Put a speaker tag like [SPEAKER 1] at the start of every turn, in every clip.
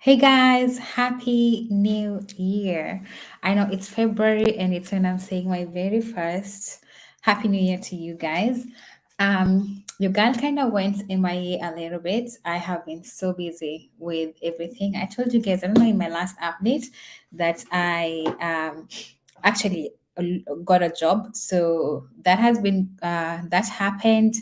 [SPEAKER 1] Hey guys, happy new year. I know it's February and it's when I'm saying my very first happy new year to you guys. Your girl kind of went in my year a little bit. I have been so busy with everything. I told you guys, I don't know, in my last update that I actually got a job. So that has been, that happened,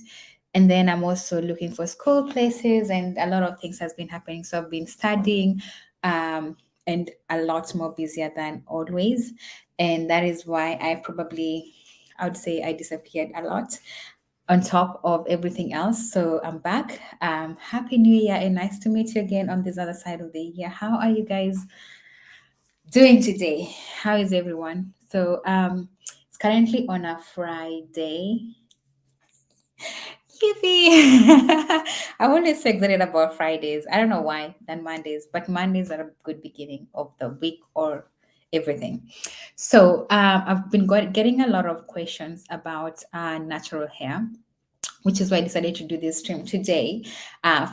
[SPEAKER 1] and then I'm also looking for school places, and a lot of things has been happening. So I've been studying, um, and a lot more busier than always, and that is why I would say I disappeared a lot on top of everything else. So I'm back. Happy New Year, and nice to meet you again on this other side of the year. How are you guys doing today? How is everyone? So it's currently on a Friday. Yippee! I'm always so excited about Fridays. I don't know why than Mondays, but Mondays are a good beginning of the week or everything. So I've been getting a lot of questions about natural hair, which is why I decided to do this stream today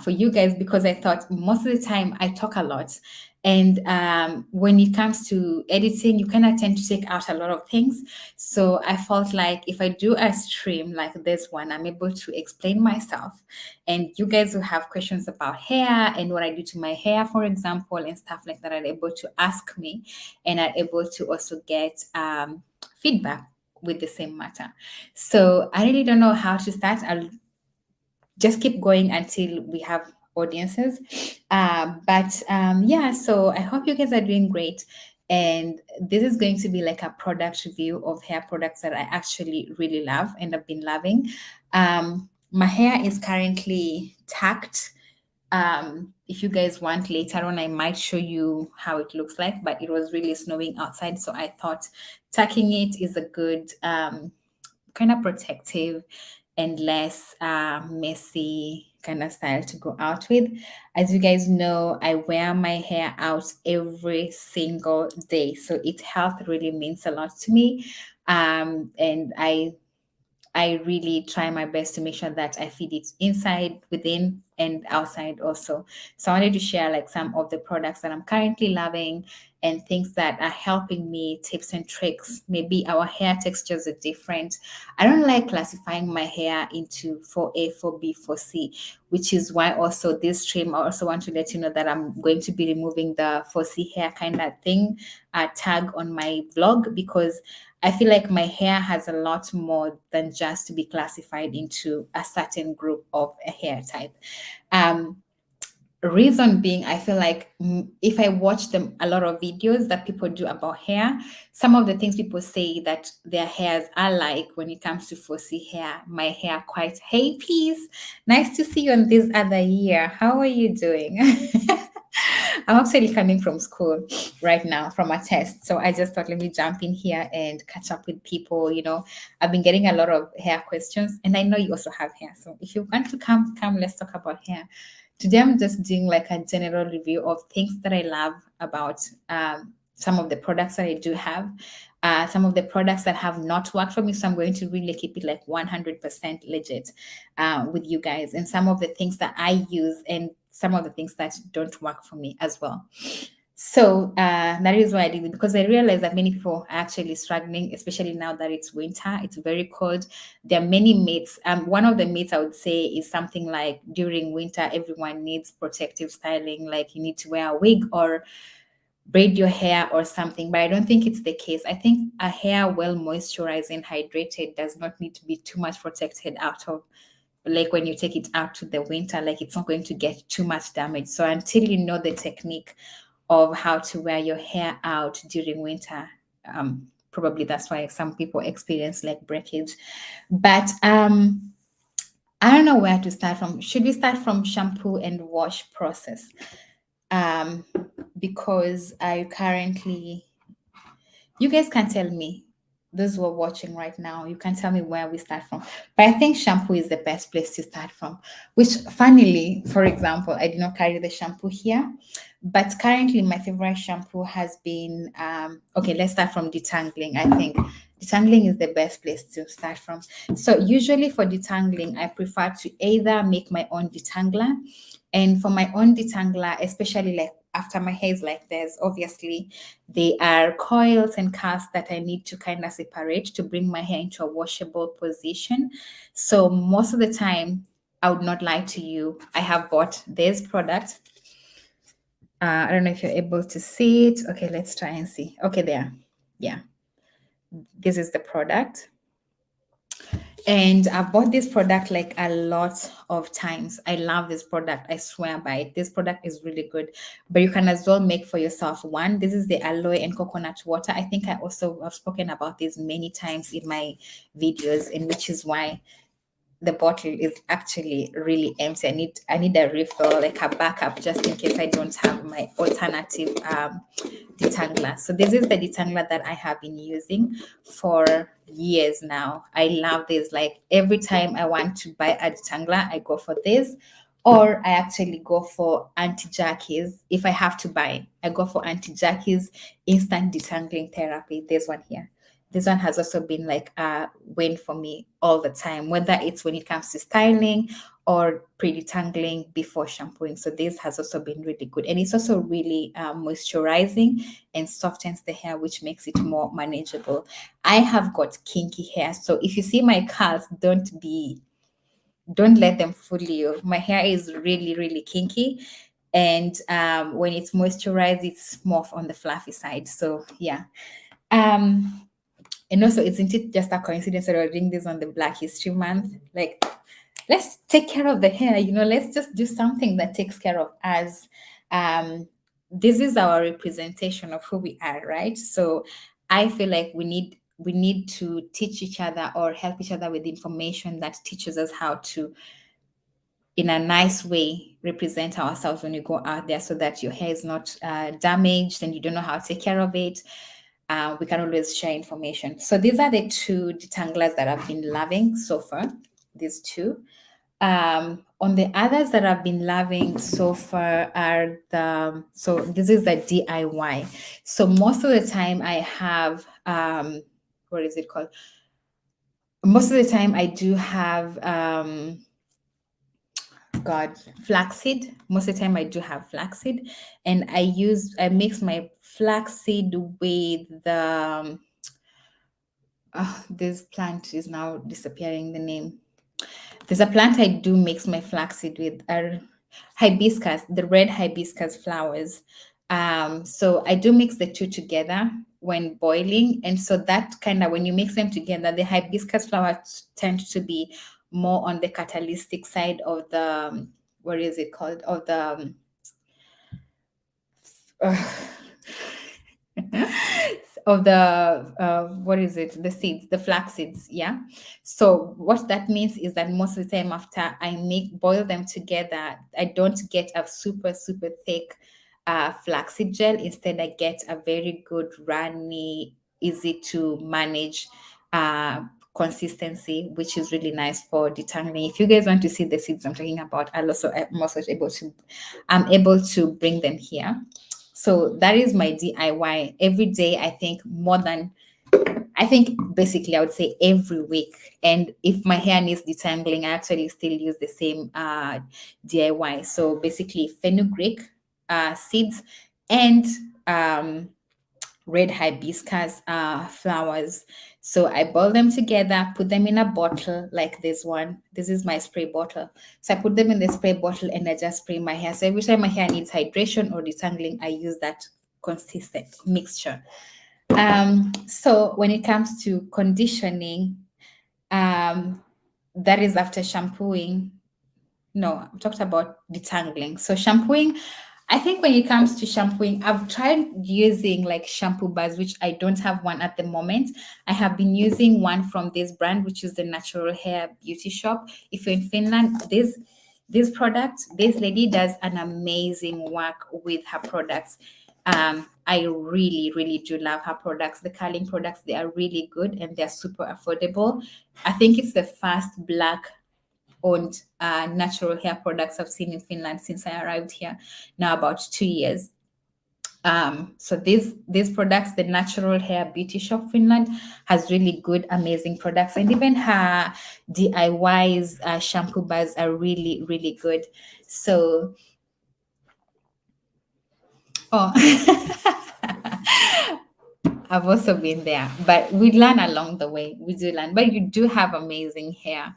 [SPEAKER 1] for you guys, because I thought most of the time I talk a lot. And when it comes to editing, you kind of tend to take out a lot of things. So I felt like if I do a stream like this one, I'm able to explain myself. And you guys who have questions about hair and what I do to my hair, for example, and stuff like that, are able to ask me and are able to also get feedback with the same matter. So I really don't know how to start. I'll just keep going until we have audiences. But yeah, so I hope you guys are doing great. And this is going to be like a product review of hair products that I actually really love and have been loving. My hair is currently tacked. If you guys want later on, I might show you how it looks like, but it was really snowing outside. So I thought tucking it is a good kind of protective and less messy kind of style to go out with. As you guys know, I wear my hair out every single day. So its health really means a lot to me. And I really try my best to make sure that I feed it inside, within, and outside also. So I wanted to share like some of the products that I'm currently loving and things that are helping me, tips and tricks. Maybe our hair textures are different. I don't like classifying my hair into 4A, 4B, 4C, which is why also this stream, I also want to let you know that I'm going to be removing the 4C hair kind of thing tag on my vlog, because I feel like my hair has a lot more than just to be classified into a certain group of a hair type. Um, Reason being, I feel like if I watch them a lot of videos that people do about hair, some of the things people say that their hairs are like when it comes to fussy hair, my hair quite, hey peace, nice to see you on this other year. How are you doing? I'm actually coming from school right now from a test. So I just thought, let me jump in here and catch up with people. I've been getting a lot of hair questions, and I know you also have hair. So if you want to come, let's talk about hair. Today, I'm just doing like a general review of things that I love about some of the products that I do have, some of the products that have not worked for me. So I'm going to really keep it like 100% legit with you guys, and some of the things that I use and some of the things that don't work for me as well. So that is why I did it, because I realized that many people are actually struggling, especially now that it's winter. It's very cold. There are many myths. One of the myths I would say is something like during winter, everyone needs protective styling, like you need to wear a wig or braid your hair or something. But I don't think it's the case. I think a hair well moisturized and hydrated does not need to be too much protected out of, like when you take it out to the winter, like it's not going to get too much damage. So until you know the technique of how to wear your hair out during winter, probably that's why some people experience like breakage. But I don't know where to start from. Should we start from shampoo and wash process? um because I currently, you guys can tell me, those who are watching right now, you can tell me where we start from. But I think shampoo is the best place to start from. Which, funnily, for example, I did not carry the shampoo here, but currently my favorite shampoo has been okay. Let's start from detangling. I think detangling is the best place to start from. So usually for detangling, I prefer to either make my own detangler, and for my own detangler, especially like after my hair is like this, obviously they are coils and casts that I need to kind of separate to bring my hair into a washable position. So most of the time, I would not lie to you, I have bought this product. I don't know if you're able to see it. Okay, let's try and see. Okay, there. Yeah, this is the product. And I've bought this product like a lot of times. I love this product. I swear by it. This product is really good. But you can as well make for yourself one. This is the aloe and coconut water. I think I also have spoken about this many times in my videos, and which is why the bottle is actually really empty. I need a refill, like a backup, just in case I don't have my alternative detangler. So this is the detangler that I have been using for years now. I love this. Like every time I want to buy a detangler, I go for this. Or I actually go for Auntie Jackie's. If I have to buy, I go for Auntie Jackie's instant detangling therapy. This one here. This one has also been like a win for me all the time, whether it's when it comes to styling or pre-detangling before shampooing. So this has also been really good. And it's also really moisturizing and softens the hair, which makes it more manageable. I have got kinky hair. So if you see my curls, don't let them fool you. My hair is really, really kinky. And when it's moisturized, it's more on the fluffy side. So yeah. Um, and also, isn't it just a coincidence that we're doing this on the Black History Month? Like, let's take care of the hair, let's just do something that takes care of us. This is our representation of who we are, right? So I feel like we need to teach each other or help each other with information that teaches us how to, in a nice way, represent ourselves when you go out there, so that your hair is not damaged and you don't know how to take care of it. We can always share information. So these are the two detanglers that I've been loving so far. These two. On the others that I've been loving so far are so this is the DIY. So most of the time I have, what is it called? Most of the time I do have, flaxseed. Most of the time I do have flaxseed, and I mix my flaxseed with the, this plant is now disappearing, the name. There's a plant I do mix my flaxseed with, hibiscus, the red hibiscus flowers. So I do mix the two together when boiling. And so that kind of, when you mix them together, the hibiscus flowers tend to be more on the catalytic side of the, what is it called? Of the, of the, what is it, the seeds, the flax seeds. Yeah. So what that means is that most of the time after I boil them together, I don't get a super super thick flaxseed gel. Instead I get a very good runny, easy to manage consistency, which is really nice for detangling. If you guys want to see the seeds I'm talking about, I'm able to bring them here. So that is my DIY. Every day, I think basically I would say every week. And if my hair needs detangling, I actually still use the same DIY. So basically fenugreek seeds and red hibiscus flowers. So I boil them together, put them in a bottle like this one. This is my spray bottle. So I put them in the spray bottle and I just spray my hair. So every time my hair needs hydration or detangling, I use that consistent mixture. So when it comes to conditioning, that is after shampooing. No, I've talked about detangling. So shampooing, I think when it comes to shampooing, I've tried using like shampoo bars, which I don't have one at the moment. I have been using one from this brand, which is the Natural Hair Beauty Shop. If you're in Finland, this product, this lady does an amazing work with her products. I really, really do love her products. The curling products, they are really good and they're super affordable. I think it's the first black owned natural hair products I've seen in Finland since I arrived here, now about 2 years. So these products, the Natural Hair Beauty Shop Finland has really good, amazing products, and even her DIYs shampoo bars are really, really good. So Oh. I've also been there, but we learn along the way. We do learn, but you do have amazing hair.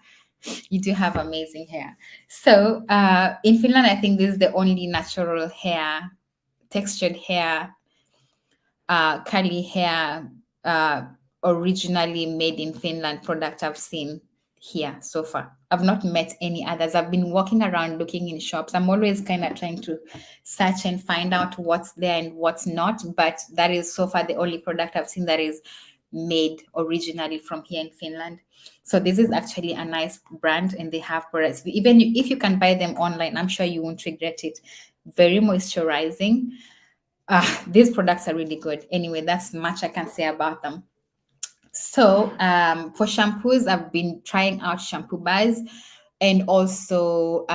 [SPEAKER 1] You do have amazing hair. So, in Finland, I think this is the only natural hair, textured hair, curly hair, uh, originally made in Finland product I've seen here so far. I've not met any others. I've been walking around looking in shops. I'm always kind of trying to search and find out what's there and what's not, but that is so far the only product I've seen that is made originally from here in Finland. So this is actually a nice brand and they have products. Even if you can buy them online, I'm sure you won't regret it. Very moisturizing. These products are really good. Anyway, that's much I can say about them. So for shampoos, I've been trying out shampoo bars and also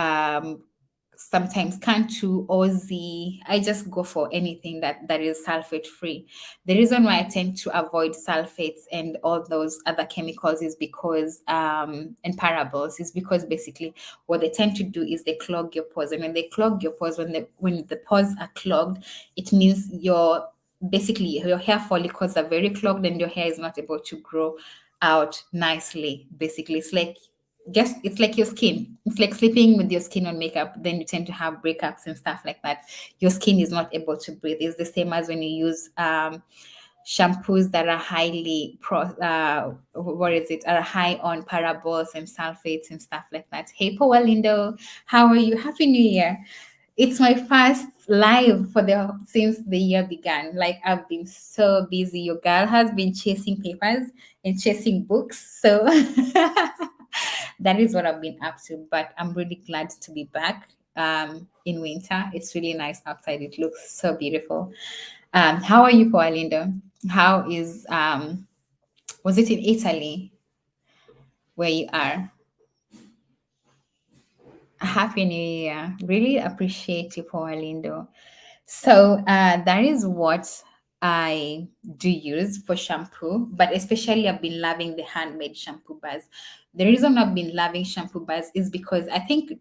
[SPEAKER 1] sometimes Cantu, Aussie. I just go for anything that is sulfate free. The reason why I tend to avoid sulfates and all those other chemicals is because and parables is because basically what they tend to do is they clog your pores, and when they clog your pores, when the pores are clogged, it means basically your hair follicles are very clogged and your hair is not able to grow out nicely. Basically, it's like your skin. It's like sleeping with your skin on makeup. Then you tend to have breakups and stuff like that. Your skin is not able to breathe. It's the same as when you use shampoos that are are high on parables and sulfates and stuff like that. Hey, Paul Lindo, how are you? Happy New Year. It's my first live since the year began. Like, I've been so busy. Your girl has been chasing papers and chasing books. So that is what I've been up to. But I'm really glad to be back in winter. It's really nice outside. It looks so beautiful. How are you, Paulinda? How is was it in Italy where you are? Happy New Year. Really appreciate you, Paulindo. So that is what I do use for shampoo, but especially I've been loving the handmade shampoo bars. The reason I've been loving shampoo bars is because I think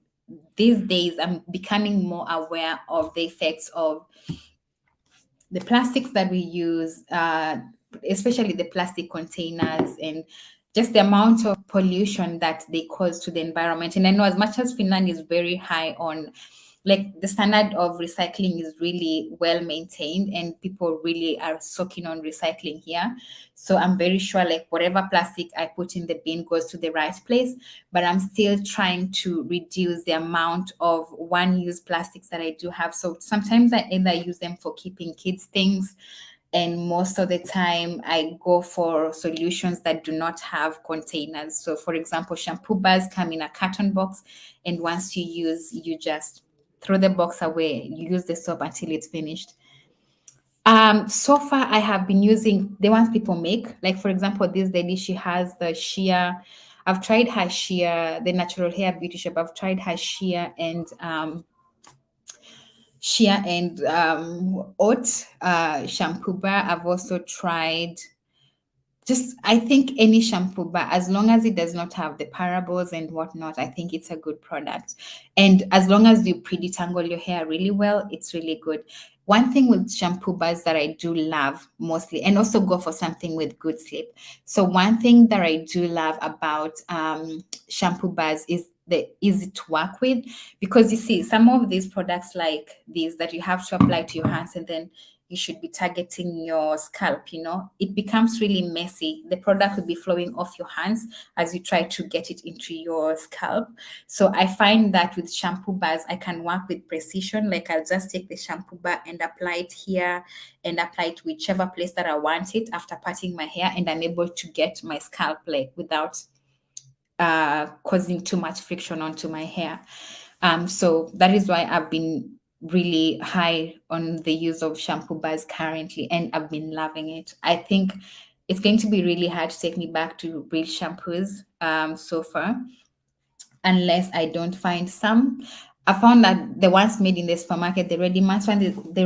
[SPEAKER 1] these days I'm becoming more aware of the effects of the plastics that we use, especially the plastic containers, and just the amount of pollution that they cause to the environment. And I know as much as Finland is very high on, like, the standard of recycling is really well maintained and people really are soaking on recycling here. So I'm very sure like whatever plastic I put in the bin goes to the right place, but I'm still trying to reduce the amount of one-use plastics that I do have. So sometimes I either use them for keeping kids things, and most of the time I go for solutions that do not have containers. So for example, shampoo bars come in a carton box, and once you use, you just throw the box away. You use the soap until it's finished. So far I have been using the ones people make. Like for example, this lady, she has the Shea. I've tried her Shea, the natural hair beauty shop. I've tried her Shea and oat shampoo bar. I've also tried just, I think any shampoo, but as long as it does not have the parables and whatnot, I think it's a good product. And as long as you pre-detangle your hair really well, it's really good. One thing with shampoo bars that I do love mostly, and also go for something with good sleep. So one thing that I do love about shampoo bars is the easy to work with, because you see some of these products like these that you have to apply to your hands and then you should be targeting your scalp, it becomes really messy. The product will be flowing off your hands as you try to get it into your scalp. So I find that with shampoo bars, I can work with precision. Like I'll just take the shampoo bar and apply it here and apply it whichever place that I want it after parting my hair, and I'm able to get my scalp like without causing too much friction onto my hair. So that is why I've been really high on the use of shampoo bars currently, and I've been loving it. I think it's going to be really hard to take me back to real shampoos so far, unless I don't find some. I found that the ones made in the supermarket, the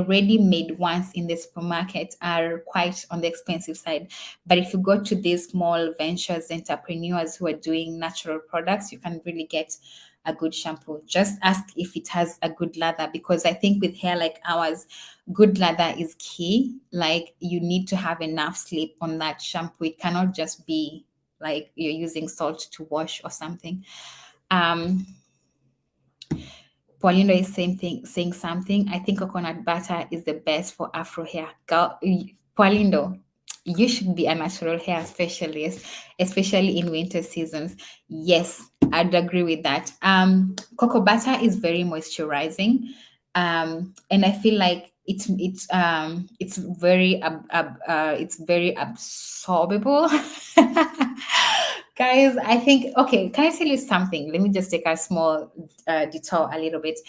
[SPEAKER 1] ready-made ones in the supermarket are quite on the expensive side. But if you go to these small ventures, entrepreneurs who are doing natural products, you can really get a good shampoo. Just ask if it has a good lather, because I think with hair like ours, good lather is key. Like you need to have enough slip on that shampoo. It cannot just be like you're using salt to wash or something. um Paulindo is same thing, saying something. I think coconut butter is the best for afro hair. Girl, Paulindo, you should be a natural hair specialist, especially in winter seasons. Yes, I'd agree with that. Cocoa butter is very moisturizing, and I feel like it's very it's very absorbable. Guys, I think, okay, can I tell you something? Let me just take a small detour a little bit.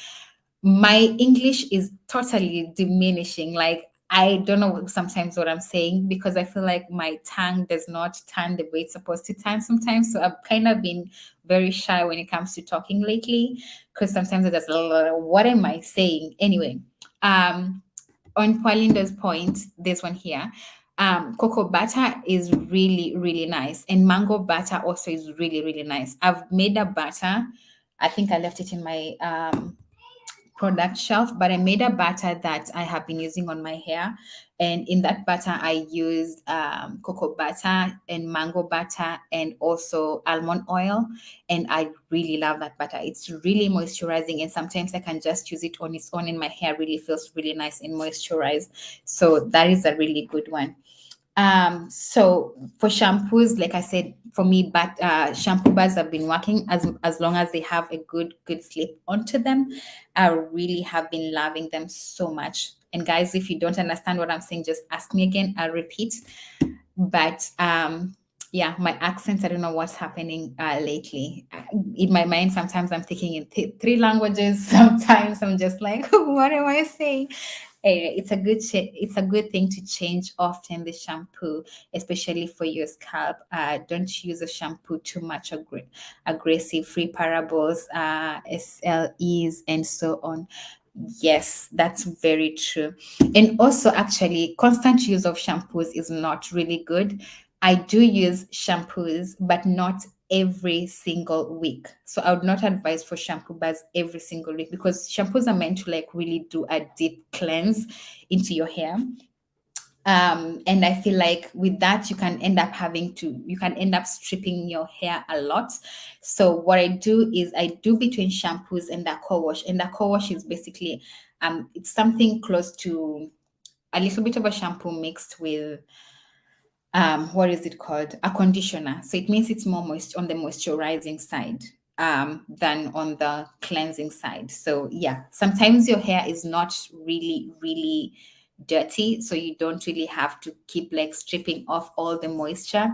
[SPEAKER 1] My English is totally diminishing. Like, I don't know sometimes what I'm saying, because I feel like my tongue does not turn the way it's supposed to turn sometimes. So I've kind of been very shy when it comes to talking lately, because sometimes I just, what am I saying? Anyway, um, on Paulinda's point, this one here, cocoa butter is really, really nice. And mango butter also is really, really nice. I've made a butter. I think I left it in my product shelf, but I made a butter that I have been using on my hair. And in that butter, I used cocoa butter and mango butter and also almond oil. And I really love that butter. It's really moisturizing. And sometimes I can just use it on its own, and my hair really feels really nice and moisturized. So that is a really good one. So for shampoos, like I said, for me, but shampoo bars have been working as long as they have a good slip onto them. I really have been loving them so much. And guys, if you don't understand what I'm saying, just ask me again. I'll repeat. But yeah, my accents, I don't know what's happening lately. In my mind, sometimes I'm thinking in three languages. Sometimes I'm just like, what am I saying? It's a it's a good thing to change often the shampoo, especially for your scalp. Don't use a shampoo too much aggressive, free parables, SLEs, and so on. Yes, that's very true. And also, actually, constant use of shampoos is not really good. I do use shampoos, but not every single week. So I would not advise for shampoo bars every single week, because shampoos are meant to like really do a deep cleanse into your hair. And I feel like with that, you can end up stripping your hair a lot. So what I do is I do between shampoos and the co-wash. And the co-wash is basically, it's something close to a little bit of a shampoo mixed with what is it called? A conditioner. So it means it's more moist on the moisturizing side than on the cleansing side. So yeah, sometimes your hair is not really, really dirty. So you don't really have to keep like stripping off all the moisture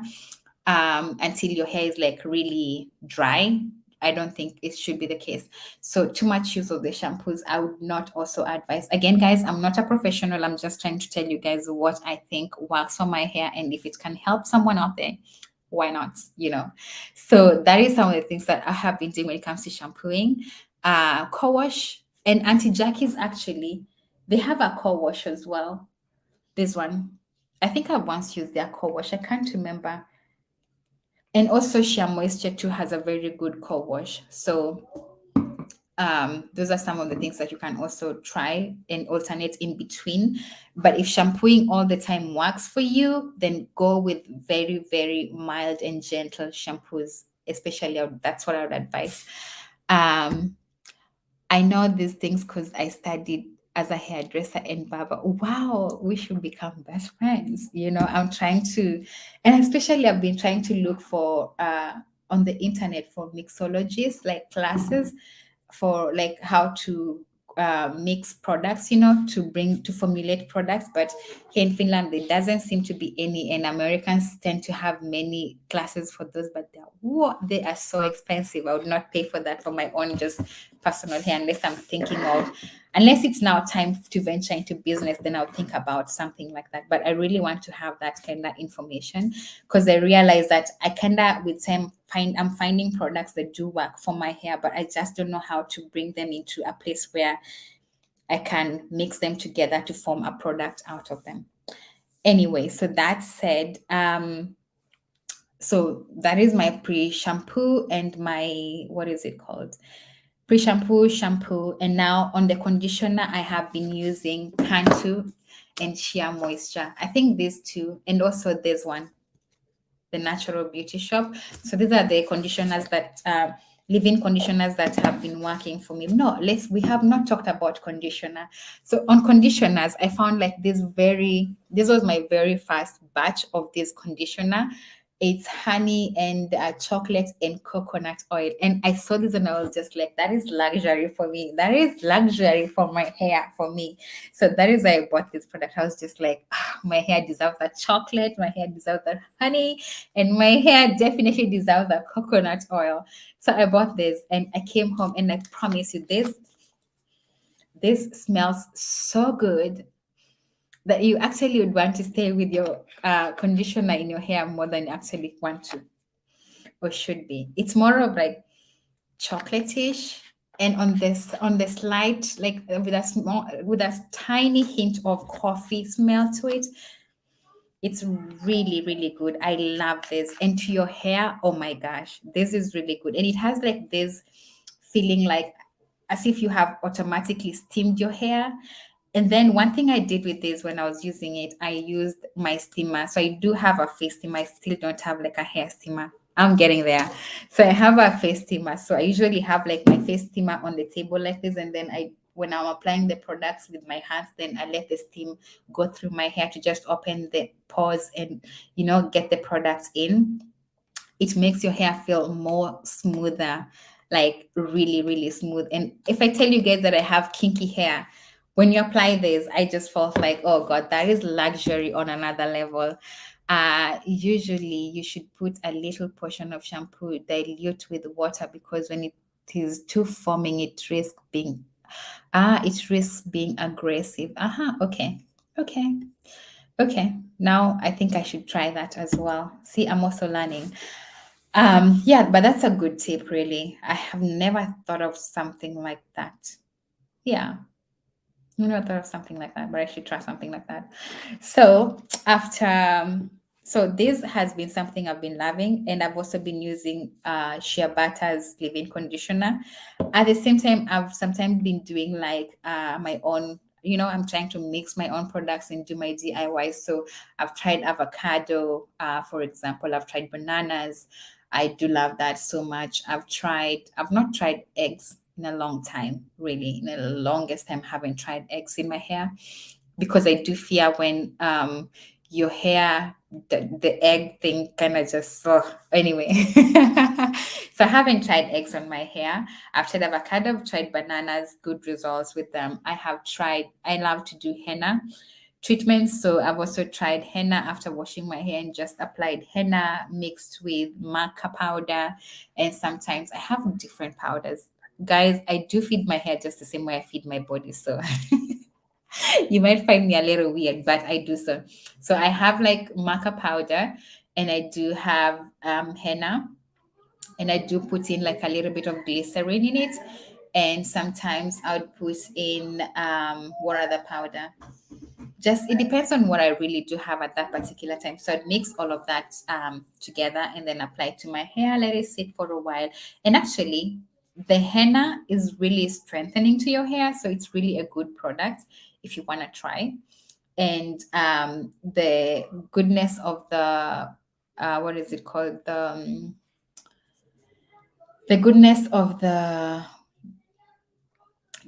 [SPEAKER 1] until your hair is like really dry. I don't think it should be the case. So too much use of the shampoos, I would not also advise. Again, guys, I'm not a professional. I'm just trying to tell you guys what I think works for my hair, and if it can help someone out there, why not? So that is some of the things that I have been doing when it comes to shampooing. Co-wash and Auntie Jackie's, actually, they have a co-wash as well. This one, I think I once used their co-wash. I can't remember. And also Shea Moisture too has a very good co-wash. So those are some of the things that you can also try and alternate in between. But if shampooing all the time works for you, then go with very, very mild and gentle shampoos, especially that's what I would advise. um I know these things because I studied as a hairdresser and barber. Wow, we should become best friends. I'm trying to, and especially I've been trying to look for on the internet for mixologists, like classes for like how to mix products, to formulate products. But here in Finland, there doesn't seem to be any, and Americans tend to have many classes for those, but they are so expensive. I would not pay for that for my own just personal hair, unless it's now time to venture into business, then I'll think about something like that. But I really want to have that kind of information, because I realize that I kind of with time I'm finding products that do work for my hair, but I just don't know how to bring them into a place where I can mix them together to form a product out of them. Anyway, so that said, so that is my pre-shampoo and my, what is it called? pre-shampoo, shampoo, and now on the conditioner, I have been using Cantu and Shea Moisture. I think these two, and also this one, the Natural Beauty Shop. So these are the conditioners that leave-in conditioners that have been working for me. No, we have not talked about conditioner. So on conditioners, I found like this was my very first batch of this conditioner. It's honey and chocolate and coconut oil. And I saw this and I was just like, that is luxury for me. That is luxury for my hair for me. So that is why I bought this product. I was just like, ah, my hair deserves that chocolate, my hair deserves that honey, and my hair definitely deserves that coconut oil. So I bought this and I came home and I promise you this smells so good that you actually would want to stay with your conditioner in your hair more than you actually want to or should be. It's more of like chocolatish and on the slight like with a tiny hint of coffee smell to it. It's really, really good. I love this. And to your hair, oh my gosh, this is really good. And it has like this feeling like as if you have automatically steamed your hair. And then one thing I did with this when I was using it, I used my steamer. So I do have a face steamer. I still don't have like a hair steamer. I'm getting there. So I have a face steamer. So I usually have like my face steamer on the table like this. And then when I'm applying the products with my hands, then I let the steam go through my hair to just open the pores and, get the products in. It makes your hair feel more smoother, like really, really smooth. And if I tell you guys that I have kinky hair, when you apply this, I just felt like, oh God, that is luxury on another level. Usually you should put a little portion of shampoo, dilute with water, because when it is too foaming, it risks being aggressive. Okay. Okay. Okay. Now I think I should try that as well. See, I'm also learning. Yeah, but that's a good tip, really. I have never thought of something like that. Yeah, never thought of something like that, but I should try something like that. So so this has been something I've been loving, and I've also been using Shea Butter's leave-in conditioner. At the same time, I've sometimes been doing like my own. I'm trying to mix my own products and do my DIY. So I've tried avocado, for example. I've tried bananas. I do love that so much. I've not tried eggs in a long time, really. In the longest time, haven't tried eggs in my hair because I do fear when your hair, the egg thing kind of just, anyway. So I haven't tried eggs on my hair. I've tried avocado, I've tried bananas, good results with them. I love to do henna treatments. So I've also tried henna after washing my hair and just applied henna mixed with maca powder. And sometimes I have different powders. Guys, I do feed my hair just the same way I feed my body. So you might find me a little weird, but I do so. So I have like maca powder and I do have henna, and I do put in like a little bit of glycerin in it. And sometimes I would put in what other powder? Just it depends on what I really do have at that particular time. So I'd mix all of that together and then apply it to my hair, let it sit for a while. And actually, the henna is really strengthening to your hair. So it's really a good product if you want to try. And the goodness of what is it called? The goodness of the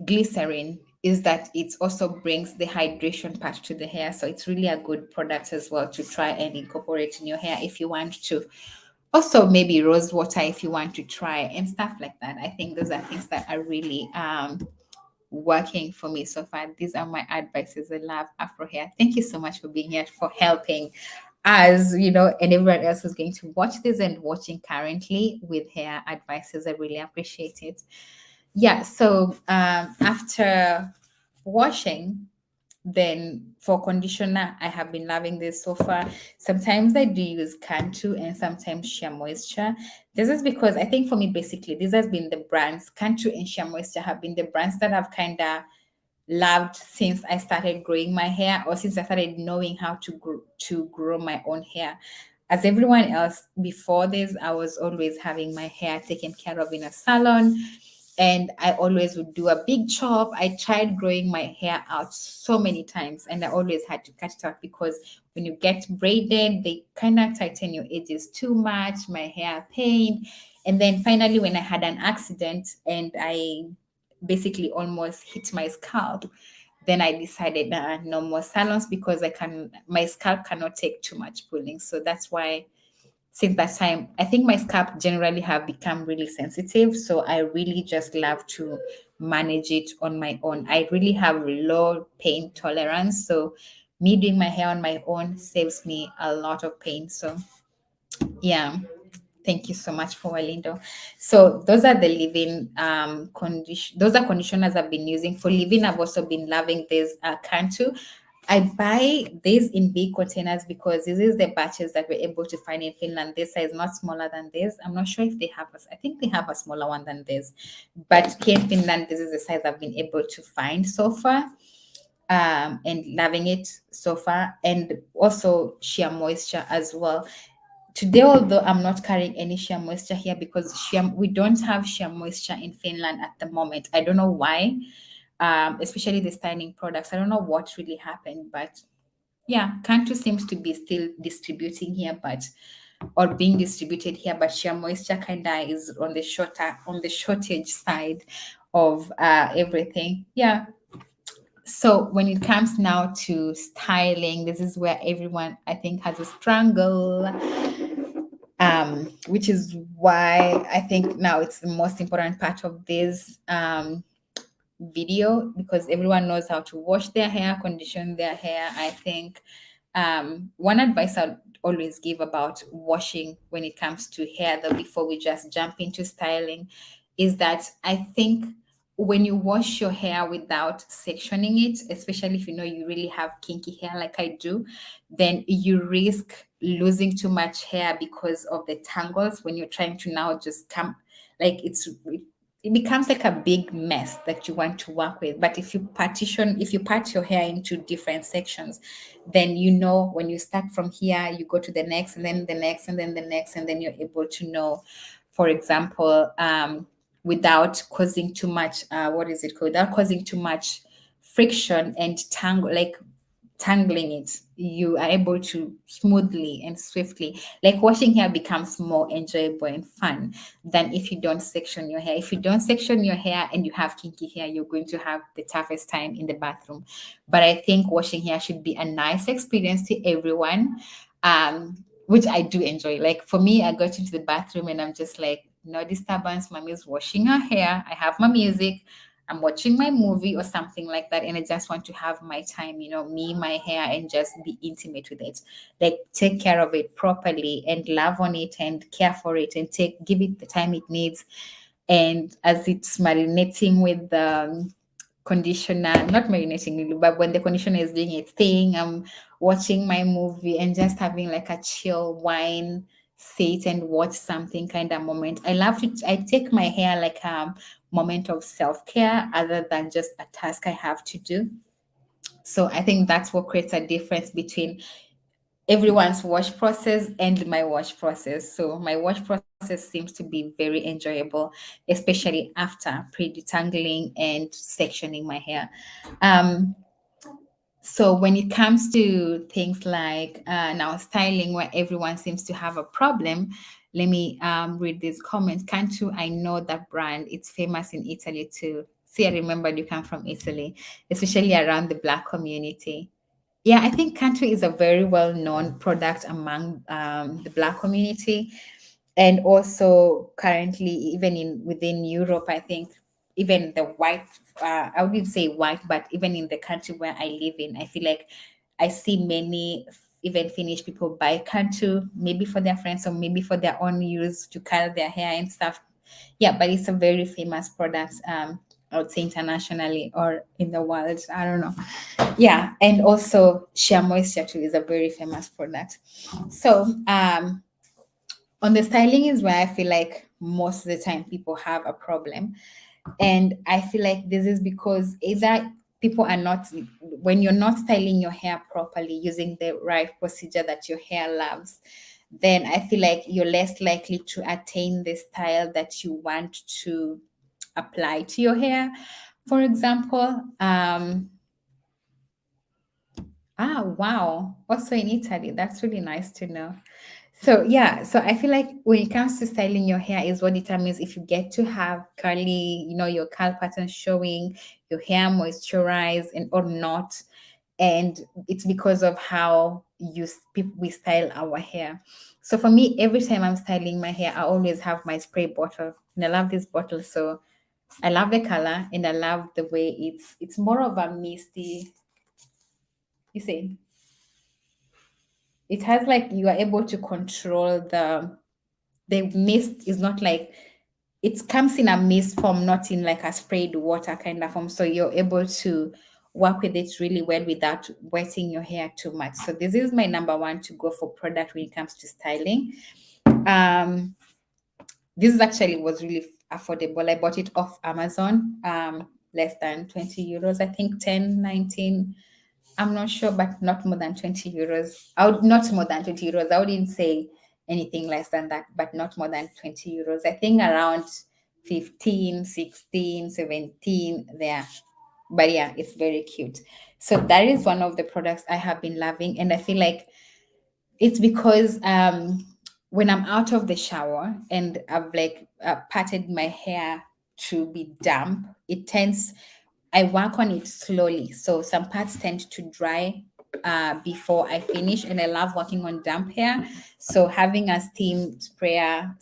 [SPEAKER 1] glycerin is that it also brings the hydration part to the hair. So it's really a good product as well to try and incorporate in your hair if you want to. Also, maybe rose water if you want to try and stuff like that. I think those are things that are really working for me so far. These are my advices. I love Afro hair. Thank you so much for being here, for helping us, and everyone else who's going to watch this and watching currently with hair advices. I really appreciate it. Yeah, so after washing, then for conditioner, I have been loving this so far. Sometimes I do use Cantu and sometimes Shea Moisture. This is because I think for me, basically, these has been the brands, Cantu and Shea Moisture have been the brands that I've kind of loved since I started growing my hair, or since I started knowing how to grow my own hair. As everyone else before this, I was always having my hair taken care of in a salon. and I always would do a big chop. I tried growing my hair out so many times, and I always had to cut it out because when you get braided, they kind of tighten your edges too much. My hair pained. And then finally, when I had an accident and I basically almost hit my scalp, then I decided no more salons because my scalp cannot take too much pulling. So that's why since that time, I think my scalp generally have become really sensitive. So I really just love to manage it on my own. I really have low pain tolerance. So me doing my hair on my own saves me a lot of pain. So yeah. Thank you so much for Walindo. So those are the leave-in condition. Those are conditioners I've been using for leave-in. I've also been loving this Cantu. I buy these in big containers because this is the batches that we're able to find in Finland. This size not smaller than this. I'm not sure if they have I think they have a smaller one than this, but here in Finland, this is the size I've been able to find so far. And loving it so far, and also sheer moisture as well. Today, although I'm not carrying any sheer moisture here because we don't have sheer moisture in Finland at the moment. I don't know why, especially the styling products. I don't know what really happened, but yeah, Kanto seems to be still distributing here, or being distributed here, but sheer moisture kinda is on the shortage side of everything. Yeah. So when it comes now to styling, this is where everyone I think has a struggle, which is why I think now it's the most important part of this video, because everyone knows how to wash their hair, condition their hair. I think one advice I'd always give about washing when it comes to hair, though, before we just jump into styling, is that I think when you wash your hair without sectioning it, especially if you know you really have kinky hair like I do, then you risk losing too much hair because of the tangles when you're trying to now just come, like it becomes like a big mess that you want to work with. But if you part your hair into different sections, then you know when you start from here, you go to the next, and then the next, and then the next, and then you're able to know, for example, without causing too much, what is it called? Without causing too much friction and tangle, like tangling it, you are able to smoothly and swiftly, like washing hair becomes more enjoyable and fun than if you don't section your hair. If you don't section your hair and you have kinky hair, you're going to have the toughest time in the bathroom. But I think washing hair should be a nice experience to everyone, which I do enjoy. Like for me, I got into the bathroom and I'm just like, no disturbance, mommy's washing her hair, I have my music, I'm watching my movie or something like that, and I just want to have my time, me, my hair, and just be intimate with it. Like take care of it properly and love on it and care for it and give it the time it needs. And as it's marinating with the conditioner, not marinating, but when the conditioner is doing its thing, I'm watching my movie and just having like a chill wine, sit and watch something kind of moment. I take my hair like a moment of self-care other than just a task I have to do. So I think that's what creates a difference between everyone's wash process and my wash process. So my wash process seems to be very enjoyable, especially after pre-detangling and sectioning my hair. So when it comes to things like now styling, where everyone seems to have a problem, let me read this comment. Cantu, I know that brand. It's famous in Italy too. See, I remembered you come from Italy, especially around the Black community. Yeah, I think Cantu is a very well-known product among the Black community, and also currently even within Europe. I think even the white, I wouldn't say white, but even in the country where I live in, I feel like I see many even Finnish people buy Cantu, maybe for their friends or maybe for their own use to curl their hair and stuff. Yeah, but it's a very famous product. I would say internationally or in the world. I don't know. Yeah, and also Shea Moisture too is a very famous product. So on the styling is where I feel like most of the time people have a problem. And I feel like this is because either people are not, when you're not styling your hair properly using the right procedure that your hair loves, then I feel like you're less likely to attain the style that you want to apply to your hair. For example, wow, also in Italy. That's really nice to know. So yeah, so I feel like when it comes to styling your hair is what determines if you get to have curly, your curl pattern showing, your hair moisturized and or not. And it's because of how we style our hair. So for me, every time I'm styling my hair, I always have my spray bottle, and I love this bottle. So I love the color and I love the way it's more of a misty. You see, it has like you are able to control the mist is not like it comes in a mist form, not in like a sprayed water kind of form. So you're able to work with it really well without wetting your hair too much. So this is my number one to go for product when it comes to styling. Um, this is actually was really affordable. I bought it off Amazon, less than 20 euros, I think 10, 19. I'm not sure, but not more than 20 euros. Not more than 20 euros. I wouldn't say anything less than that, but not more than 20 euros. I think around 15, 16, 17 there. But yeah, it's very cute. So that is one of the products I have been loving. And I feel like it's because when I'm out of the shower and I've like patted my hair to be damp, I work on it slowly. So some parts tend to dry before I finish, and I love working on damp hair. So having a steam sprayer,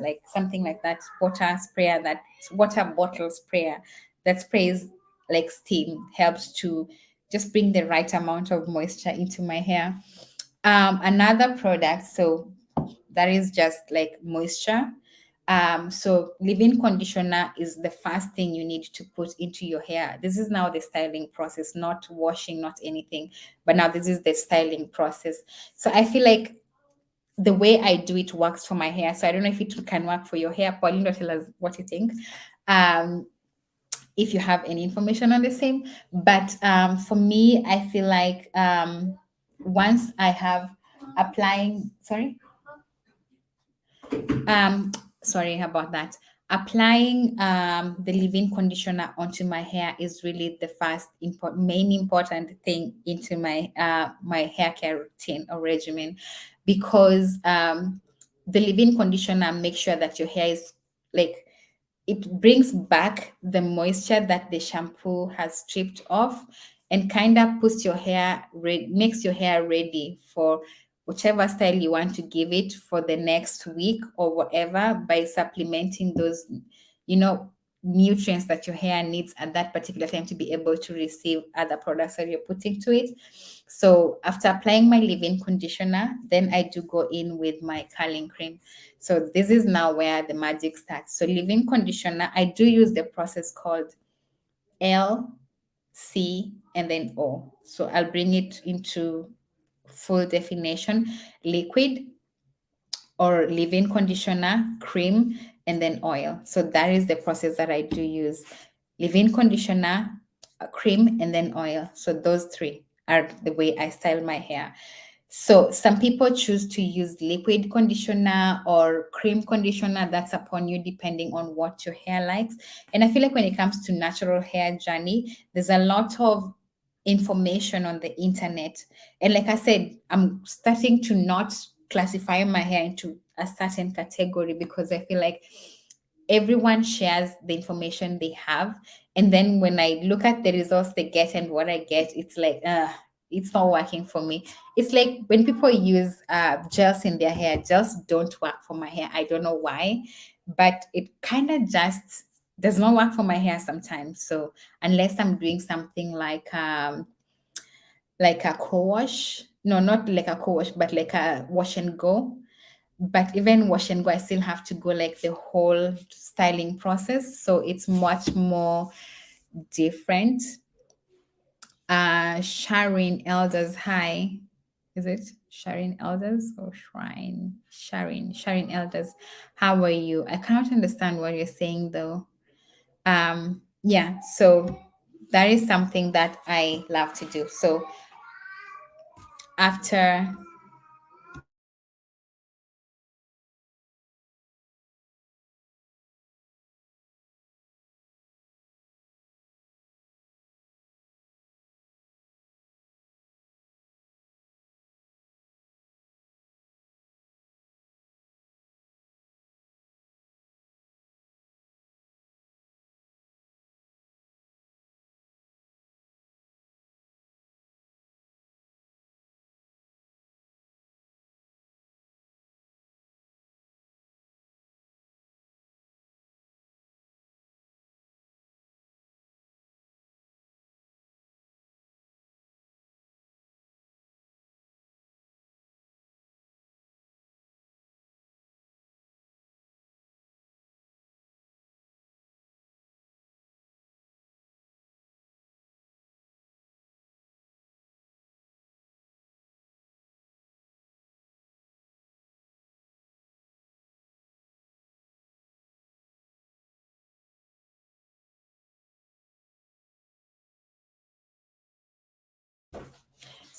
[SPEAKER 1] like something like that, water bottle sprayer that sprays like steam helps to just bring the right amount of moisture into my hair. Another product, so that is just like moisture. So leave-in conditioner is the first thing you need to put into your hair. This is now the styling process, not washing, not anything, but now this is the styling process. So I feel like the way I do it works for my hair. So I don't know if it can work for your hair. Pauline, tell us what you think. If you have any information on the same. But for me, I feel like once I have applying, um, sorry about that. Applying the leave-in conditioner onto my hair is really the main important thing into my hair care routine or regimen, because the leave-in conditioner makes sure that your hair is like it brings back the moisture that the shampoo has stripped off, and kind of makes your hair ready for whichever style you want to give it for the next week or whatever, by supplementing those, you know, nutrients that your hair needs at that particular time to be able to receive other products that you're putting to it. So after applying my leave-in conditioner, then I do go in with my curling cream. So this is now where the magic starts. So leave-in conditioner, I do use the process called L, C, and then O. So I'll bring it into full definition: liquid or leave-in conditioner, cream, and then oil. So that is the process that I do use: leave-in conditioner, cream, and then oil. So those three are the way I style my hair. So some people choose to use liquid conditioner or cream conditioner. That's upon you, depending on what your hair likes. And I feel like when it comes to natural hair journey, there's a lot of information on the internet. And like I said, I'm starting to not classify my hair into a certain category, because I feel like everyone shares the information they have. And then when I look at the results they get and what I get, it's like, it's not working for me. It's like when people use gels in their hair, gels don't work for my hair. I don't know why, but it kind of just does not work for my hair sometimes. So unless I'm doing something like a co-wash, no, not like a co-wash, but like a wash and go. But even wash and go, I still have to go like the whole styling process. So it's much more different. Sharon Elders, hi. Is it Sharon Elders or Shrine? Sharon Elders. How are you? I cannot understand what you're saying though. Yeah, so that is something that I love to do. So after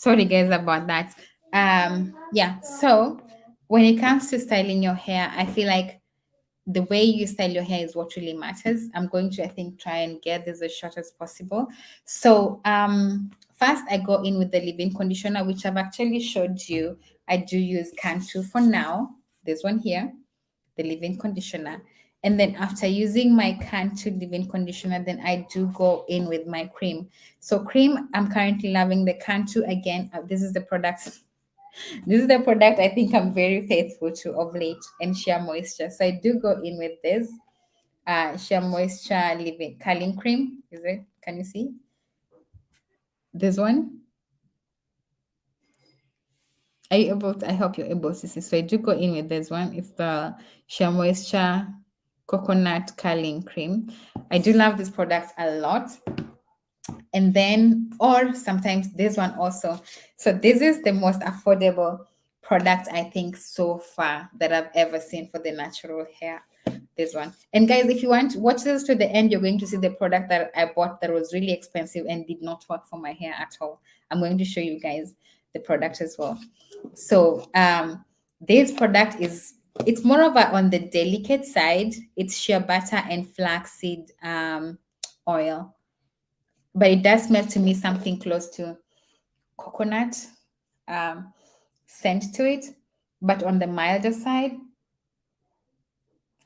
[SPEAKER 1] Sorry guys about that. Yeah, so when it comes to styling your hair, I feel like the way you style your hair is what really matters. I'm going to, I think, try and get this as short as possible. So first I go in with the leave-in conditioner, which I've actually showed you. I do use Cantu for now. This one here, the leave-in conditioner. And then after using my Cantu leave-in conditioner, then I do go in with my cream. So cream, I'm currently loving the Cantu again. This is the product. This is the product I think I'm very faithful to of late, and Shea Moisture. So I do go in with this Shea Moisture Living Curling Cream. Is it? Can you see this one? Are you able to, I hope you're able to see. So I do go in with this one. It's the Shea Moisture Coconut Curling Cream. I do love this product a lot. And then, or sometimes this one also. So this is the most affordable product I think so far that I've ever seen for the natural hair. This one. And guys, if you want, watch this to the end, you're going to see the product that I bought that was really expensive and did not work for my hair at all. I'm going to show you guys the product as well. So this product is, it's more of a on the delicate side. It's shea butter and flaxseed oil, but it does smell to me something close to coconut um, scent to it, but on the milder side.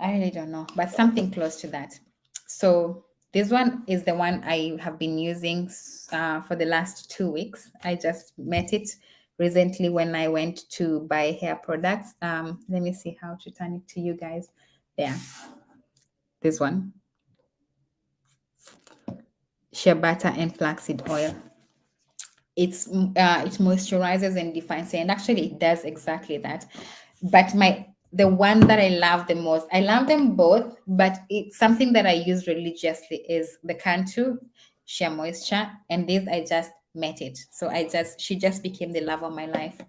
[SPEAKER 1] I really don't know, but something close to that. So this one is the one I have been using for the last 2 weeks. I just met it recently when I went to buy hair products. Let me see how to turn it to you guys. There, this one, shea butter and flaxseed oil. It moisturizes and defines, and actually it does exactly that. But the one that I love the most, I love them both, but it's something that I use religiously is the Cantu Shea Moisture, and this I just met it. So she just became the love of my life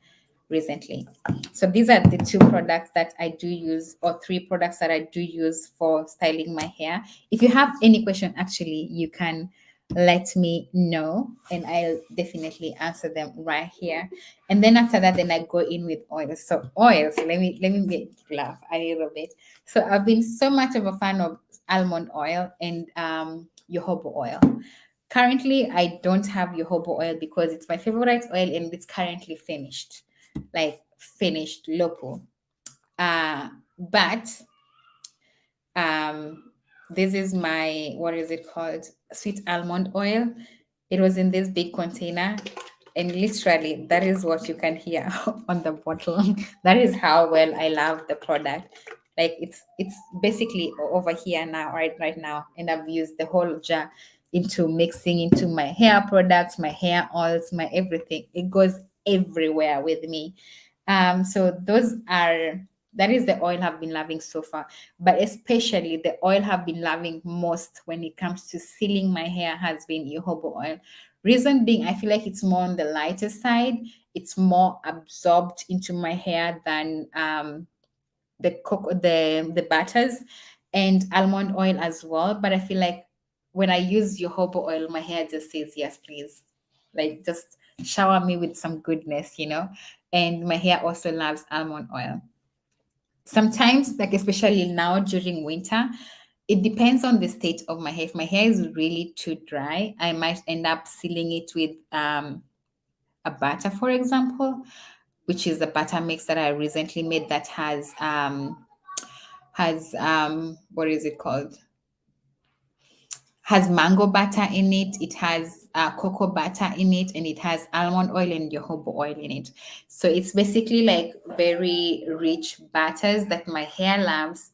[SPEAKER 1] recently. So these are the two products that I do use, or three products that I do use for styling my hair. If you have any question, actually, you can let me know and I'll definitely answer them right here. And then after that, then I go in with oils. So oils, let me make you laugh a little bit. So I've been so much of a fan of almond oil and jojoba oil. Currently, I don't have jojoba oil because it's my favorite oil and it's currently finished, like finished local. But this is my, what is it called, sweet almond oil. It was in this big container, and literally that is what you can hear on the bottle. That is how well I love the product. Like it's basically over here now, right now, and I've used the whole jar into mixing into my hair products, my hair oils, my everything. It goes everywhere with me. So those are, that is the oil I've been loving so far, but especially the oil I've been loving most when it comes to sealing my hair has been jojoba oil. Reason being, I feel like it's more on the lighter side. It's more absorbed into my hair than the butters and almond oil as well. But I feel like when I use jojoba oil, my hair just says yes, please. Like just shower me with some goodness, you know. And my hair also loves almond oil. Sometimes, like especially now during winter, it depends on the state of my hair. If my hair is really too dry, I might end up sealing it with a butter, for example, which is the butter mix that I recently made that has what is it called? Has mango butter in it. It has cocoa butter in it, and it has almond oil and jojoba oil in it. So it's basically like very rich butters that my hair loves,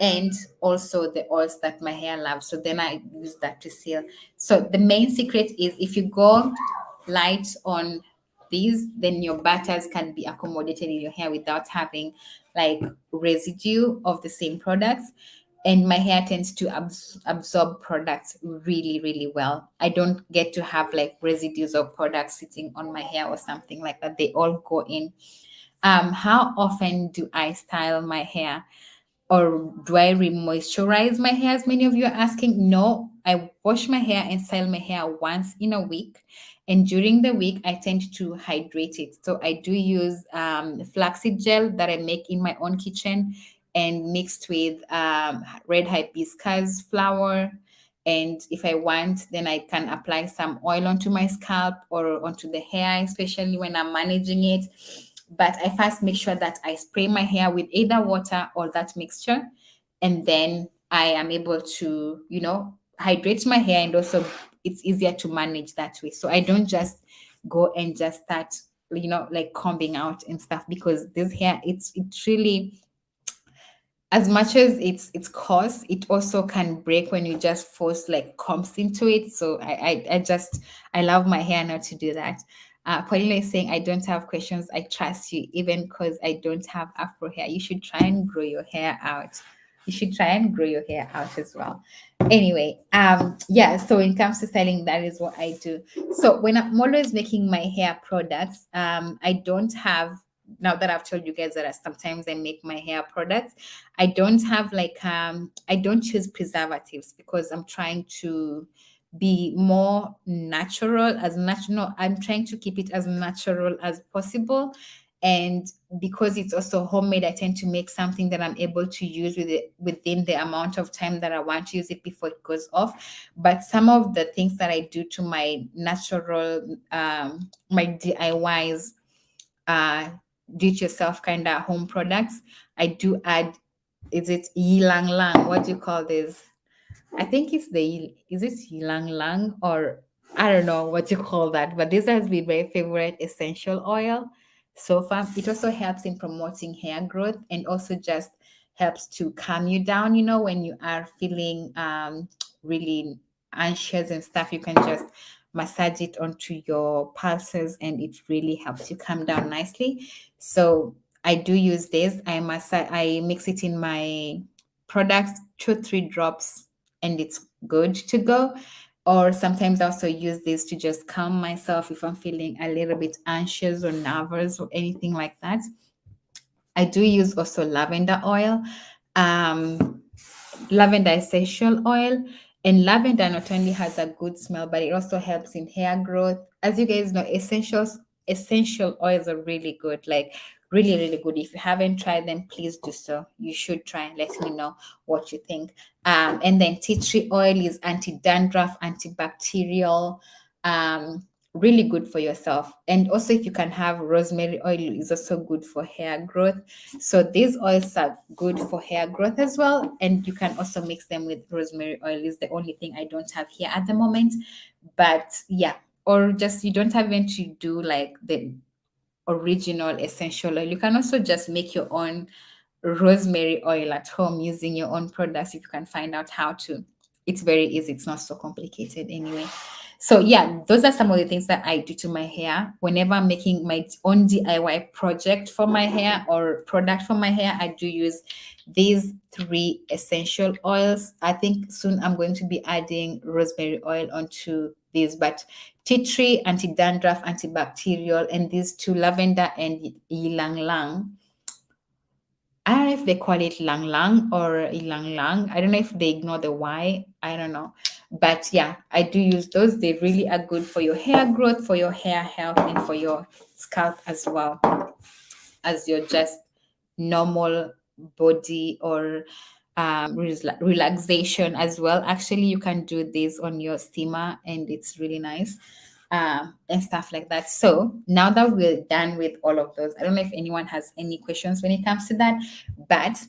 [SPEAKER 1] and also the oils that my hair loves. So then I use that to seal. So the main secret is if you go light on these, then your butters can be accommodated in your hair without having like residue of the same products. And my hair tends to absorb products really, really well. I don't get to have like residues of products sitting on my hair or something like that. They all go in. How often do I style my hair? Or do I re-moisturize my hair, as many of you are asking? No, I wash my hair and style my hair once in a week, and during the week I tend to hydrate it. So I do use flaxseed gel that I make in my own kitchen and mixed with red hibiscus flower. And if I want, then I can apply some oil onto my scalp or onto the hair, especially when I'm managing it. But I first make sure that I spray my hair with either water or that mixture, and then I am able to, hydrate my hair, and also it's easier to manage that way. So I don't just go and just start, like combing out and stuff, because this hair, it's really, as much as it's coarse, it also can break when you just force like combs into it. So I love my hair not to do that. Paulina is saying, I don't have questions. I trust you, even because I don't have afro hair. You should try and grow your hair out. You should try and grow your hair out as well. Anyway, yeah, so when it comes to styling, that is what I do. So when I'm always making my hair products, I don't have, now that I've told you guys that sometimes I make my hair products, I don't have like I don't choose preservatives, because I'm trying to be more natural, as natural. No, I'm trying to keep it as natural as possible. And because it's also homemade, I tend to make something that I'm able to use with it within the amount of time that I want to use it before it goes off. But some of the things that I do to my natural, my DIYs, uh, do it yourself kind of home products, I do add, is it ylang lang? What do you call this? I think it's is it ylang lang, or I don't know what you call that, but this has been my favorite essential oil so far. It also helps in promoting hair growth, and also just helps to calm you down, when you are feeling really anxious and stuff. You can just massage it onto your pulses, and it really helps you calm down nicely. So I do use this. I mix it in my products, 2 3 drops, and it's good to go. Or sometimes I also use this to just calm myself if I'm feeling a little bit anxious or nervous or anything like that. I do use also lavender oil, um, lavender essential oil. And lavender not only has a good smell, but it also helps in hair growth. As you guys know, essential oils are really good, like really, really good. If you haven't tried them, please do so. You should try and let me know what you think. And then tea tree oil is anti-dandruff, antibacterial, really good for yourself. And also, if you can have rosemary oil, is also good for hair growth. So these oils are good for hair growth as well. And you can also mix them with rosemary oil, is the only thing I don't have here at the moment. But yeah, or just you don't have even to do like the original essential oil. You can also just make your own rosemary oil at home using your own products if you can find out how to. It's very easy, it's not so complicated anyway. So yeah, those are some of the things that I do to my hair whenever I'm making my own DIY project for my hair or product for my hair. I do use these 3 essential oils. I think soon I'm going to be adding rosemary oil onto these, but tea tree, anti-dandruff, antibacterial, and these 2, lavender and ylang lang. I don't know if they call it lang lang or ilang lang. I don't know if they ignore the Y. I don't know. But yeah, I do use those. They really are good for your hair growth, for your hair health, and for your scalp as well as your just normal body or relaxation as well. Actually, you can do this on your steamer, and it's really nice, and stuff like that. So now that we're done with all of those, I don't know if anyone has any questions when it comes to that, but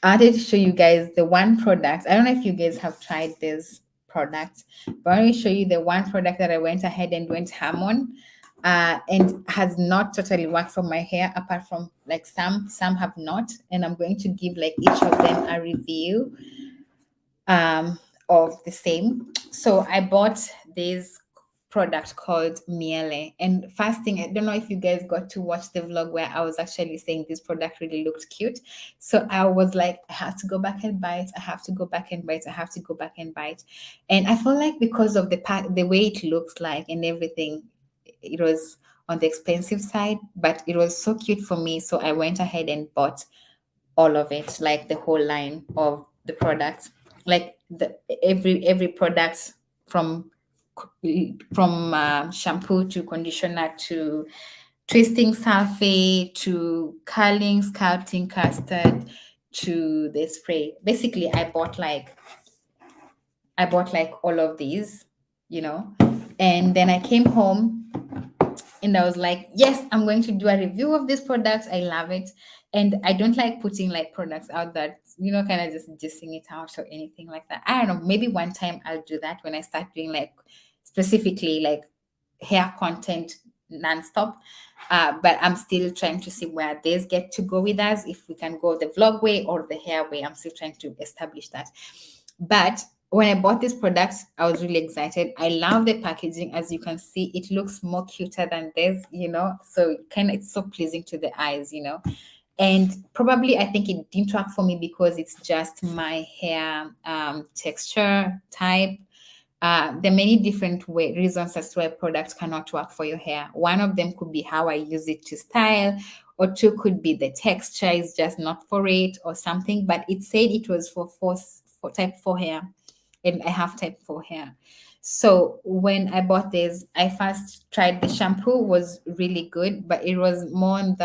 [SPEAKER 1] I wanted to show you guys the one product. I don't know if you guys have tried this product, but I want to show you the one product that I went ahead and went ham on, and has not totally worked for my hair, apart from like some have not. And I'm going to give like each of them a review of the same. So I bought this product called Miele. And first thing, I don't know if you guys got to watch the vlog where I was actually saying this product really looked cute. So I was like, I have to go back and buy it. I have to go back and buy it. I have to go back and buy it. And I feel like because of the way it looks like and everything, it was on the expensive side, but it was so cute for me. So I went ahead and bought all of it, like the whole line of the products. Like the every product from shampoo to conditioner to twisting sulfate to curling, sculpting, custard to the spray. Basically, I bought like all of these, you know, and then I came home and I was like, yes, I'm going to do a review of this product. I love it. And I don't like putting like products out that, kind of just dissing it out or anything like that. I don't know. Maybe one time I'll do that when I start doing like specifically like hair content nonstop. But I'm still trying to see where these get to go with us. If we can go the vlog way or the hair way, I'm still trying to establish that. But when I bought this product, I was really excited. I love the packaging. As you can see, it looks more cuter than this, so it's so pleasing to the eyes, and probably I think it didn't work for me because it's just my hair texture type. There are many different reasons as to why a product cannot work for your hair. One of them could be how I use it to style, or two could be the texture is just not for it or something. But it said it was for type 4 hair, and I have type 4 hair. So when I bought this, I first tried the shampoo, was really good, but it was more on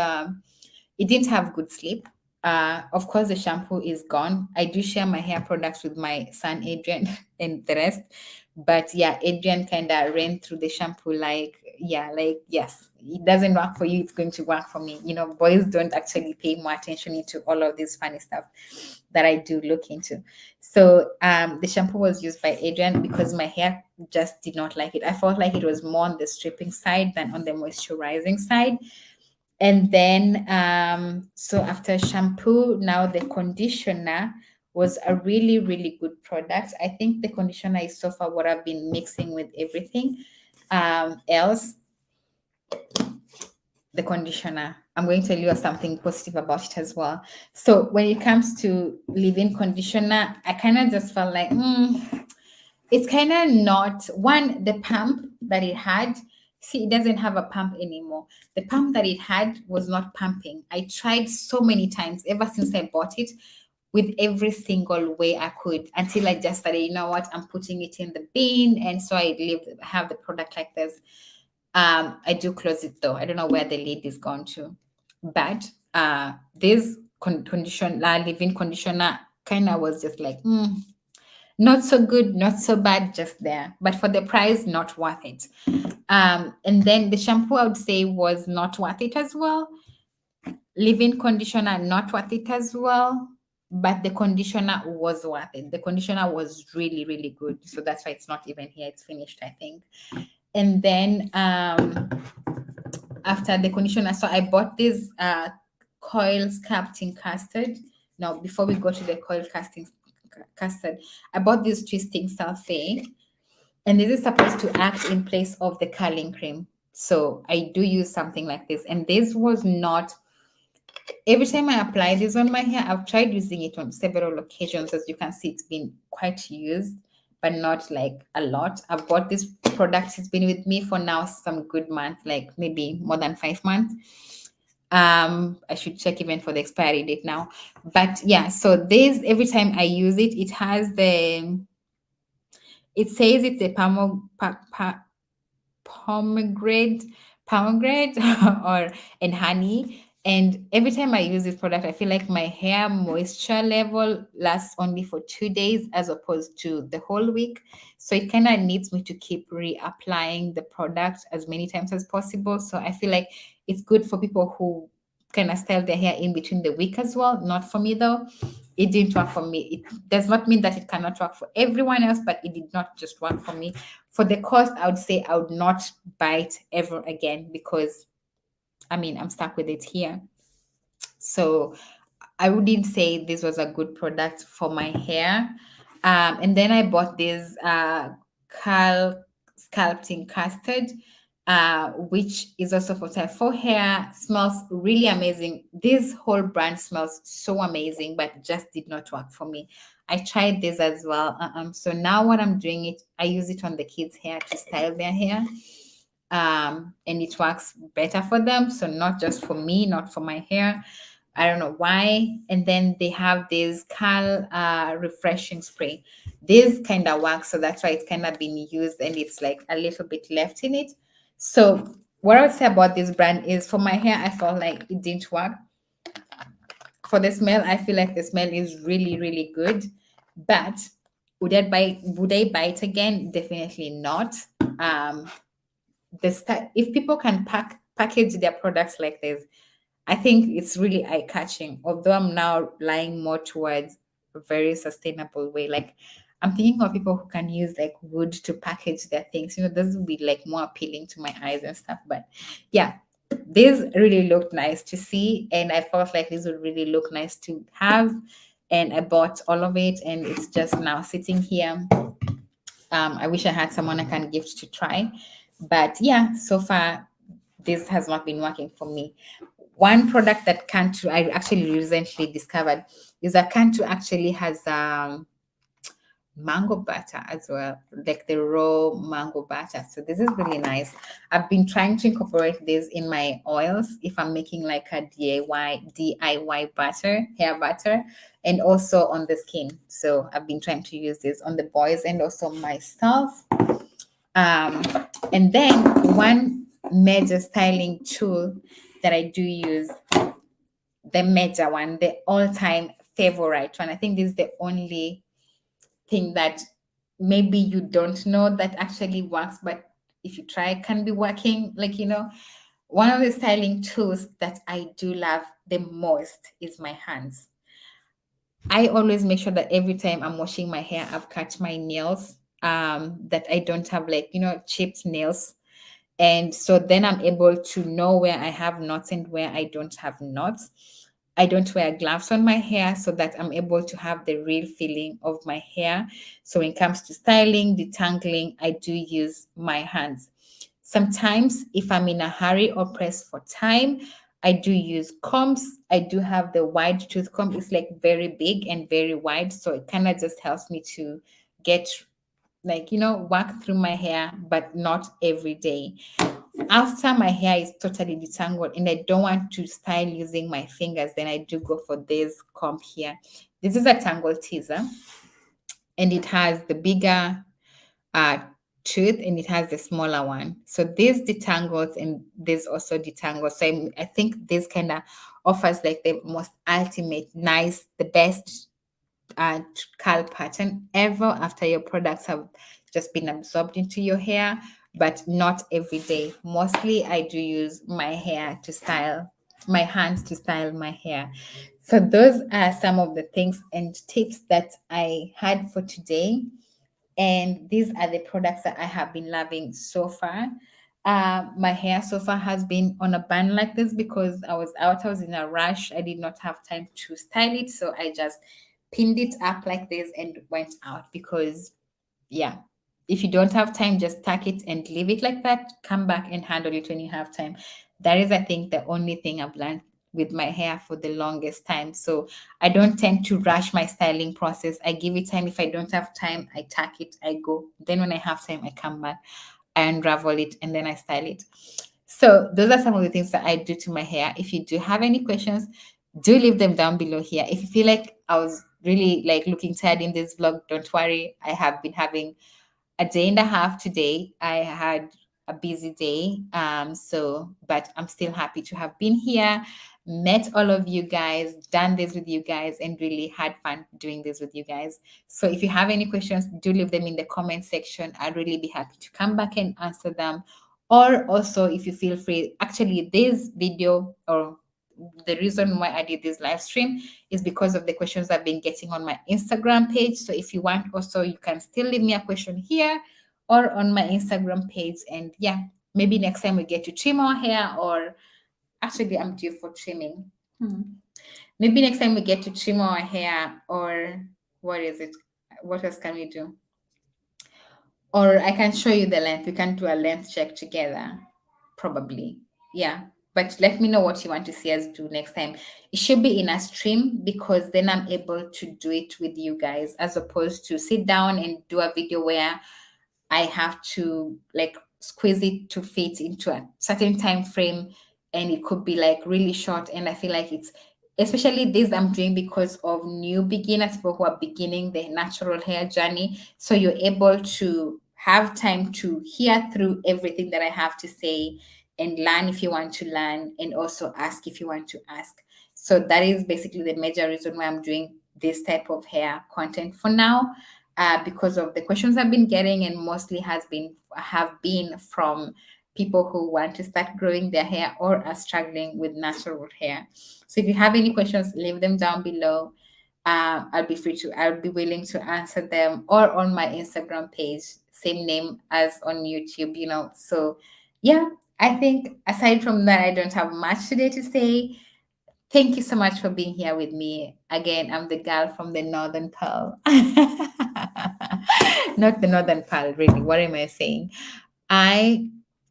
[SPEAKER 1] it didn't have good sleep. Of course, the shampoo is gone. I do share my hair products with my son Adrian and the rest, but yeah, Adrian kind of ran through the shampoo like, yeah, like yes, it doesn't work for you, it's going to work for me. Boys don't actually pay more attention into all of this funny stuff that I do look into. So the shampoo was used by Adrian because my hair just did not like it. I felt like it was more on the stripping side than on the moisturizing side. And then, so after shampoo, now the conditioner was a really, really good product. I think the conditioner is so far what I've been mixing with everything else. The conditioner, I'm going to tell you something positive about it as well. So when it comes to leave-in conditioner, I kind of just felt like, it's kind of not one, the pump that it had. See, it doesn't have a pump anymore. The pump that it had was not pumping. I tried so many times ever since I bought it with every single way I could until I just started, you know what, I'm putting it in the bin. And so I have the product like this. I do close it though. I don't know where the lid is gone to. But this leave-in conditioner kind of was just like, not so good, not so bad, just there. But for the price, not worth it. And then the shampoo, I would say, was not worth it as well. Leave-in conditioner, not worth it as well. But the conditioner was worth it. The conditioner was really, really good. So that's why it's not even here. It's finished, I think. And then after the conditioner, so I bought this Coil Sculpting Custard. Now, before we go to the Coil Custard, I bought this twisting sulfate, and this is supposed to act in place of the curling cream. So I do use something like this, and this was not. Every time I apply this on my hair, I've tried using it on several occasions. As you can see, it's been quite used, but not like a lot. I've bought this product. It's been with me for now some good months, like maybe more than 5 months. I should check even for the expiry date now. But yeah, so this, every time I use it, it says it's a pomegranate and honey. And every time I use this product, I feel like my hair moisture level lasts only for 2 days as opposed to the whole week. So it kind of needs me to keep reapplying the product as many times as possible. So I feel like it's good for people who kind of style their hair in between the week as well. Not for me though. It didn't work for me. It does not mean that it cannot work for everyone else, but it did not just work for me. For the cost, I would say I would not buy it ever again because, I'm stuck with it here. So I wouldn't say this was a good product for my hair. And then I bought this Sculpting Custard, which is also for type 4 hair. Smells really amazing. This whole brand smells so amazing, but just did not work for me. I tried this as well. So now what I'm doing I use it on the kids' hair to style their hair. And it works better for them. So not just for me, not for my hair. I don't know why. And then they have this Curl refreshing spray. This kind of works, so that's why it's kind of been used and it's like a little bit left in it. So what I would say about this brand is for my hair, I felt like it didn't work. For the smell, I feel like the smell is really, really good. But would I buy it again? Definitely not. Um if people can package their products like this, I think it's really eye catching. Although I'm now lying more towards a very sustainable way. Like I'm thinking of people who can use like wood to package their things. This would be like more appealing to my eyes and stuff. But yeah, this really looked nice to see, and I felt like this would really look nice to have. And I bought all of it, and it's just now sitting here. I wish I had someone I can gift to try. But yeah, so far, this has not been working for me. One product that Cantu I actually recently discovered is that Cantu actually has mango butter as well, like the raw mango butter. So this is really nice. I've been trying to incorporate this in my oils if I'm making like a DIY butter, hair butter, and also on the skin. So I've been trying to use this on the boys and also myself. Um, and then one major styling tool that I do use, the major one, the all-time favorite one. I think this is the only thing that maybe you don't know that actually works, but if you try, it can be working. Like, one of the styling tools that I do love the most is my hands. I always make sure that every time I'm washing my hair, I've cut my nails, that I don't have like, chipped nails. And so then I'm able to know where I have knots and where I don't have knots. I don't wear gloves on my hair so that I'm able to have the real feeling of my hair. So when it comes to styling, detangling, I do use my hands. Sometimes, if I'm in a hurry or pressed for time, I do use combs. I do have the wide tooth comb. It's like very big and very wide. So it kind of just helps me to get like, work through my hair, but not every day. After my hair is totally detangled and I don't want to style using my fingers, then I do go for this comb here. This is a Tangle teaser, and it has the bigger uh, tooth and it has the smaller one. So this detangles and this also detangles. So I think this kind of offers like the most ultimate, nice, the best curl pattern ever after your products have just been absorbed into your hair, but not every day. Mostly I do use my hands to style my hair. So those are some of the things and tips that I had for today. And these are the products that I have been loving so far. My hair so far has been on a bun like this because I was out, I was in a rush, I did not have time to style it. So I just pinned it up like this and went out because, yeah, if you don't have time, just tuck it and leave it like that. Come back and handle it when you have time. That is, I think, the only thing I've learned with my hair for the longest time. So I don't tend to rush my styling process. I give it time. If I don't have time, I tuck it, I go. Then when I have time, I come back, I unravel it, and then I style it. So those are some of the things that I do to my hair. If you do have any questions, do leave them down below here. If you feel like I was really like looking tired in this vlog, don't worry. I have been having a day and a half today. I had a busy day. But I'm still happy to have been here, met all of you guys, done this with you guys, and really had fun doing this with you guys. So if you have any questions, do leave them in the comment section. I'd really be happy to come back and answer them. Or also, if you feel free, actually, this video or the reason why I did this live stream is because of the questions I've been getting on my Instagram page. So if you want, also, you can still leave me a question here or on my Instagram page. And yeah, maybe next time we get to trim our hair, or actually, I'm due for trimming. Maybe next time we get to trim our hair, or what is it? What else can we do? Or I can show you the length. We can do a length check together, probably. Yeah. But let me know what you want to see us do next time. It should be in a stream because then I'm able to do it with you guys as opposed to sit down and do a video where I have to like squeeze it to fit into a certain time frame, and it could be like really short, and I feel like especially this I'm doing because of new beginners, people who are beginning their natural hair journey. So you're able to have time to hear through everything that I have to say and learn if you want to learn, and also ask if you want to ask. So that is basically the major reason why I'm doing this type of hair content for now, because of the questions I've been getting, and mostly have been from people who want to start growing their hair or are struggling with natural hair. So if you have any questions, leave them down below. I'll be willing to answer them, or on my Instagram page, same name as on YouTube, So yeah, I think aside from that, I don't have much today to say. Thank you so much for being here with me. Again, I'm the girl from the Northern Pearl. Not the Northern Pearl, really. What am I saying? I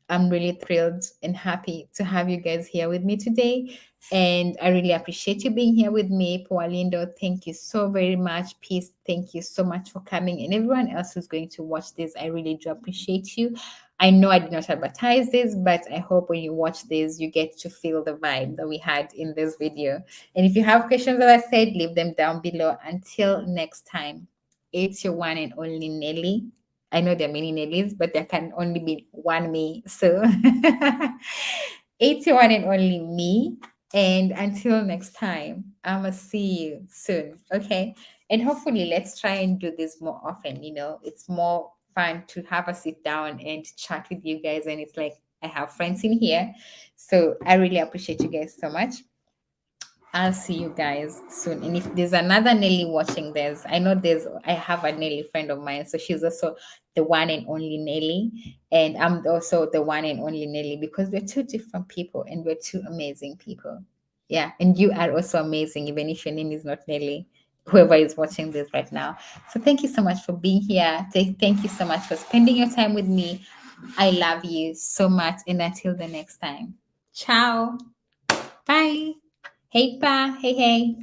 [SPEAKER 1] am really thrilled and happy to have you guys here with me today. And I really appreciate you being here with me. Paulindo, thank you so very much. Peace, thank you so much for coming. And everyone else who's going to watch this, I really do appreciate you. I know I did not advertise this, but I hope when you watch this, you get to feel the vibe that we had in this video. And if you have questions, as I said, leave them down below. Until next time, it's your one and only Nelly. I know there are many Nellies, but there can only be one me. So it's your one and only me. And until next time, I'ma see you soon. Okay. And hopefully let's try and do this more often. It's more fun to have a sit down and chat with you guys. And it's like I have friends in here. So I really appreciate you guys so much. I'll see you guys soon. And if there's another Nelly watching this, I have a Nelly friend of mine. So she's also the one and only Nelly. And I'm also the one and only Nelly, because we're two different people and we're two amazing people. Yeah. And you are also amazing, even if your name is not Nelly, whoever is watching this right now. So thank you so much for being here. Thank you so much for spending your time with me. I love you so much. And until the next time, ciao. Bye. Hey, Pa. Hey, hey.